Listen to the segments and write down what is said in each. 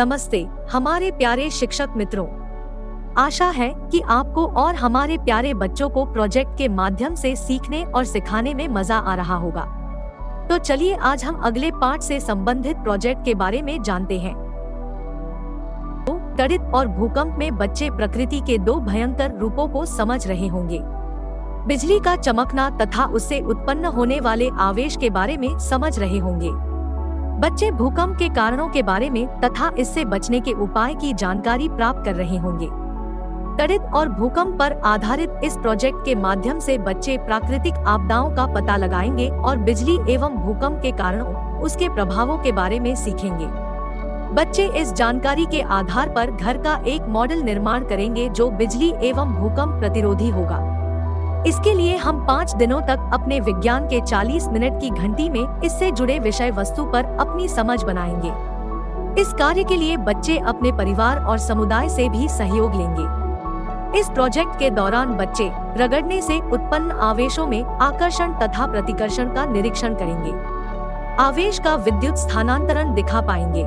नमस्ते हमारे प्यारे शिक्षक मित्रों, आशा है कि आपको और हमारे प्यारे बच्चों को प्रोजेक्ट के माध्यम से सीखने और सिखाने में मजा आ रहा होगा। तो चलिए आज हम अगले पाठ से संबंधित प्रोजेक्ट के बारे में जानते हैं। तो तड़ित और भूकंप में बच्चे प्रकृति के दो भयंकर रूपों को समझ रहे होंगे। बिजली का चमकना तथा उससे उत्पन्न होने वाले आवेश के बारे में समझ रहे होंगे। बच्चे भूकंप के कारणों के बारे में तथा इससे बचने के उपाय की जानकारी प्राप्त कर रहे होंगे। तड़ित और भूकंप पर आधारित इस प्रोजेक्ट के माध्यम से बच्चे प्राकृतिक आपदाओं का पता लगाएंगे और बिजली एवं भूकंप के कारणों, उसके प्रभावों के बारे में सीखेंगे। बच्चे इस जानकारी के आधार पर घर का एक मॉडल निर्माण करेंगे जो बिजली एवं भूकंप प्रतिरोधी होगा। इसके लिए हम 5 दिनों तक अपने विज्ञान के 40 मिनट की घंटी में इससे जुड़े विषय वस्तु पर अपनी समझ बनाएंगे। इस कार्य के लिए बच्चे अपने परिवार और समुदाय से भी सहयोग लेंगे। इस प्रोजेक्ट के दौरान बच्चे रगड़ने से उत्पन्न आवेशों में आकर्षण तथा प्रतिकर्षण का निरीक्षण करेंगे। आवेश का विद्युत स्थानांतरण दिखा पाएंगे।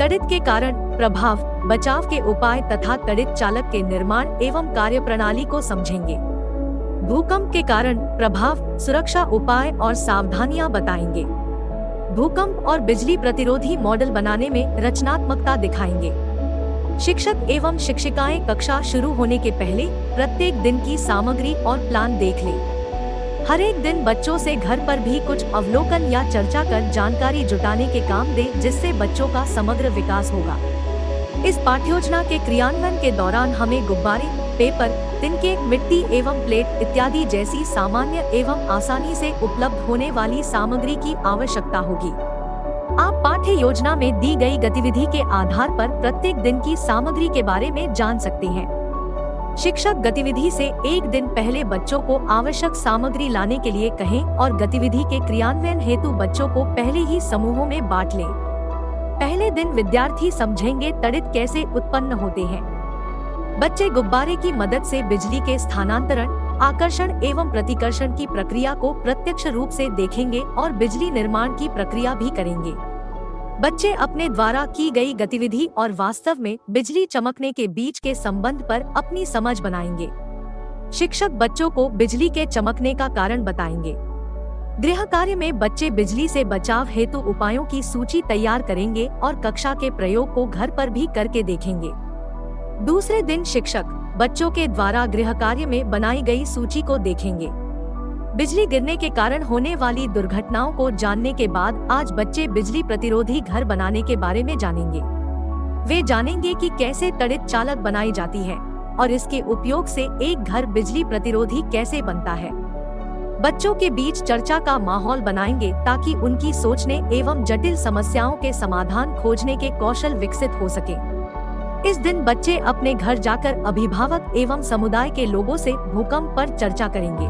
तड़ित के कारण प्रभाव, बचाव के उपाय तथा तड़ित चालक के निर्माण एवं कार्यप्रणाली को समझेंगे। भूकंप के कारण प्रभाव, सुरक्षा उपाय और सावधानियां बताएंगे। भूकंप और बिजली प्रतिरोधी मॉडल बनाने में रचनात्मकता दिखाएंगे। शिक्षक एवं शिक्षिकाएं कक्षा शुरू होने के पहले प्रत्येक दिन की सामग्री और प्लान देख लें। हर एक दिन बच्चों से घर पर भी कुछ अवलोकन या चर्चा कर जानकारी जुटाने के काम दें, जिससे बच्चों का समग्र विकास होगा। इस पाठ्योजना के क्रियान्वयन के दौरान हमें गुब्बारे, पेपर, तिनके, मिट्टी एवं प्लेट इत्यादि जैसी सामान्य एवं आसानी से उपलब्ध होने वाली सामग्री की आवश्यकता होगी। आप पाठ्य योजना में दी गई गतिविधि के आधार पर प्रत्येक दिन की सामग्री के बारे में जान सकते हैं। शिक्षक गतिविधि से एक दिन पहले बच्चों को आवश्यक सामग्री लाने के लिए कहें और गतिविधि के क्रियान्वयन हेतु बच्चों को पहले ही समूहों में बांट लें। पहले दिन विद्यार्थी समझेंगे तड़ित कैसे उत्पन्न होते हैं। बच्चे गुब्बारे की मदद से बिजली के स्थानांतरण, आकर्षण एवं प्रतिकर्षण की प्रक्रिया को प्रत्यक्ष रूप से देखेंगे और बिजली निर्माण की प्रक्रिया भी करेंगे। बच्चे अपने द्वारा की गई गतिविधि और वास्तव में बिजली चमकने के बीच के संबंध पर अपनी समझ बनाएंगे। शिक्षक बच्चों को बिजली के चमकने का कारण बताएंगे। गृह कार्य में बच्चे बिजली से बचाव हेतु उपायों की सूची तैयार करेंगे और कक्षा के प्रयोग को घर पर भी करके देखेंगे। दूसरे दिन शिक्षक बच्चों के द्वारा गृह कार्य में बनाई गई सूची को देखेंगे। बिजली गिरने के कारण होने वाली दुर्घटनाओं को जानने के बाद आज बच्चे बिजली प्रतिरोधी घर बनाने के बारे में जानेंगे। वे जानेंगे कि कैसे तड़ित चालक बनाई जाती है और इसके उपयोग से एक घर बिजली प्रतिरोधी कैसे बनता है। बच्चों के बीच चर्चा का माहौल बनाएंगे ताकि उनकी सोचने एवं जटिल समस्याओं के समाधान खोजने के कौशल विकसित हो सके। इस दिन बच्चे अपने घर जाकर अभिभावक एवं समुदाय के लोगों से भूकंप पर चर्चा करेंगे।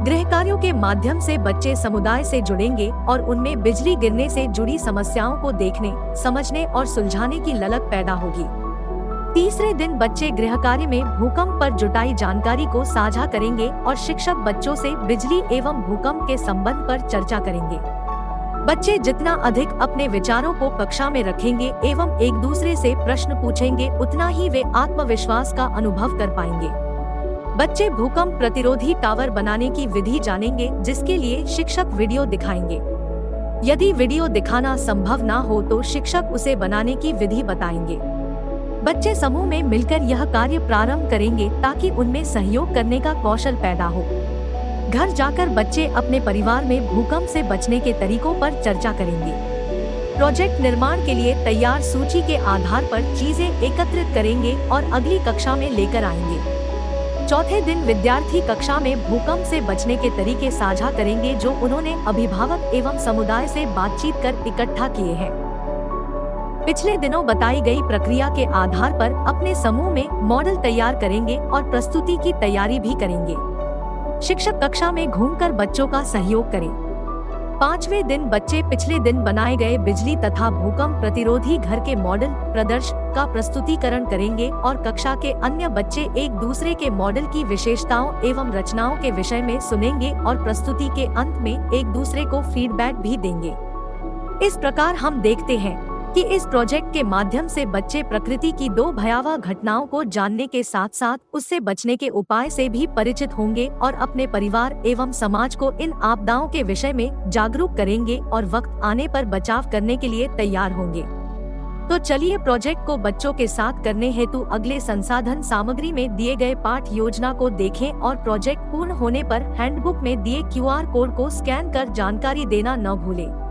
गृह कार्यों के माध्यम से बच्चे समुदाय से जुड़ेंगे और उनमें बिजली गिरने से जुड़ी समस्याओं को देखने, समझने और सुलझाने की ललक पैदा होगी। तीसरे दिन बच्चे गृह कार्य में भूकंप पर जुटाई जानकारी को साझा करेंगे और शिक्षक बच्चों से बिजली एवं भूकंप के संबंध पर चर्चा करेंगे। बच्चे जितना अधिक अपने विचारों को कक्षा में रखेंगे एवं एक दूसरे से प्रश्न पूछेंगे, उतना ही वे आत्मविश्वास का अनुभव कर पाएंगे। बच्चे भूकंप प्रतिरोधी टावर बनाने की विधि जानेंगे, जिसके लिए शिक्षक वीडियो दिखाएंगे। यदि वीडियो दिखाना संभव न हो तो शिक्षक उसे बनाने की विधि बताएंगे। बच्चे समूह में मिलकर यह कार्य प्रारंभ करेंगे ताकि उनमें सहयोग करने का कौशल पैदा हो। घर जाकर बच्चे अपने परिवार में भूकंप से बचने के तरीकों पर चर्चा करेंगे। प्रोजेक्ट निर्माण के लिए तैयार सूची के आधार पर चीजें एकत्रित करेंगे और अगली कक्षा में लेकर आएंगे। चौथे दिन विद्यार्थी कक्षा में भूकंप से बचने के तरीके साझा करेंगे जो उन्होंने अभिभावक एवं समुदाय से बातचीत कर इकट्ठा किए हैं। पिछले दिनों बताई गई प्रक्रिया के आधार पर अपने समूह में मॉडल तैयार करेंगे और प्रस्तुति की तैयारी भी करेंगे। शिक्षक कक्षा में घूमकर बच्चों का सहयोग करें। 5वें दिन बच्चे पिछले दिन बनाए गए बिजली तथा भूकंप प्रतिरोधी घर के मॉडल प्रदर्शन का प्रस्तुतिकरण करेंगे और कक्षा के अन्य बच्चे एक दूसरे के मॉडल की विशेषताओं एवं रचनाओं के विषय में सुनेंगे और प्रस्तुति के अंत में एक दूसरे को फीडबैक भी देंगे। इस प्रकार हम देखते हैं कि इस प्रोजेक्ट के माध्यम से बच्चे प्रकृति की 2 भयावह घटनाओं को जानने के साथ साथ उससे बचने के उपाय से भी परिचित होंगे और अपने परिवार एवं समाज को इन आपदाओं के विषय में जागरूक करेंगे और वक्त आने पर बचाव करने के लिए तैयार होंगे। तो चलिए प्रोजेक्ट को बच्चों के साथ करने हेतु अगले संसाधन सामग्री में दिए गए पाठ योजना को देखें और प्रोजेक्ट पूर्ण होने पर हैंडबुक में दिए QR कोड को स्कैन कर जानकारी देना न भूलें।